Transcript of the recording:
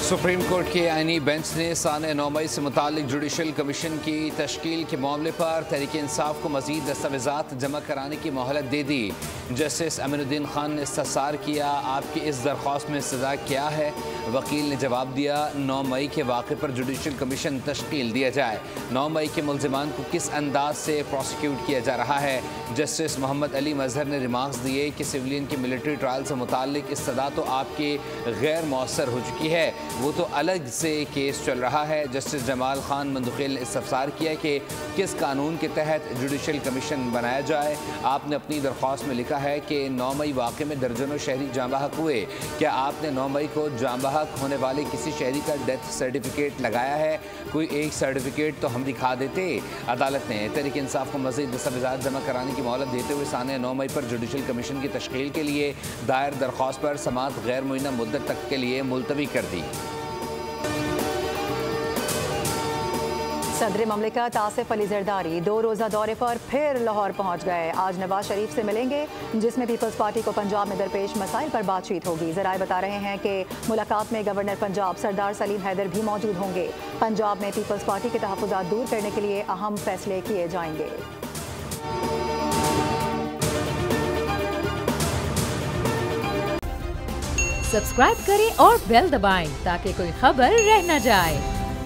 Supreme court के आईनी bench ने सान 9 मई से मुतालिक जुडिशल कमीशन की तश्कील के मामले पर तहरीक इंसाफ को मजीद दस्तावेजात जमा कराने की मोहलत दे दी। जस्टिस अमीनुद्दीन खान ने इस्तफसार किया, आपकी इस दरख्वास्त में सजा क्या है? वकील ने जवाब दिया, 9 मई के वाक़े पर जुडिशल कमीशन तश्कील दिया जाए। 9 मई के मुल्ज़िमान को किस अंदाज से प्रोसिक्यूट किया जा रहा है? जस्टिस मोहम्मद अली मजहर ने रिमार्क्स दिए कि सिविलियन की मिलिट्री ट्रायल से मुतालिक इस सदा तो आपके गैर मौसर हो चुकी है, वो तो अलग से केस चल रहा है। जस्टिस जमाल खान मंदुखिल ने इस्तफसार किया कि किस कानून के तहत जुडिशल कमीशन बनाया जाए। आपने अपनी दरख्वास्त में लिखा है कि 9 मई वाक़े में दर्जनों शहरी जाँ बहक हुए। क्या आपने 9 मई को जाँ बहक होने वाले किसी शहरी का डेथ सर्टिफिकेट लगाया है? कोई एक सर्टिफिकेट तो हम दिखा देते। अदालत ने तहरीक इंसाफ को मज़ीद दस्तावेज़ात जमा कराने की मोहलत देते हुए साने 9 मई पर जुडिशल कमीशन की तश्कील के लिए दायर दरख्वास्त पर समाअत गैर मुअय्यना मुद्दत तक के लिए मुलतवी कर दी। सदर ममलिकत आसिफ अली जरदारी 2 रोज़ा दौरे पर फिर लाहौर पहुँच गए। आज नवाज शरीफ से मिलेंगे, जिसमें पीपल्स पार्टी को पंजाब में दरपेश मसाइल पर बातचीत होगी। ज़राए बता रहे हैं कि मुलाकात में गवर्नर पंजाब सरदार सलीम हैदर भी मौजूद होंगे। पंजाब में पीपल्स पार्टी के तहफ़्फ़ुज़ात दूर करने के लिए अहम फैसले किए जाएंगे। सब्सक्राइब करें और बेल दबाएं ताकि कोई खबर रह न जाए।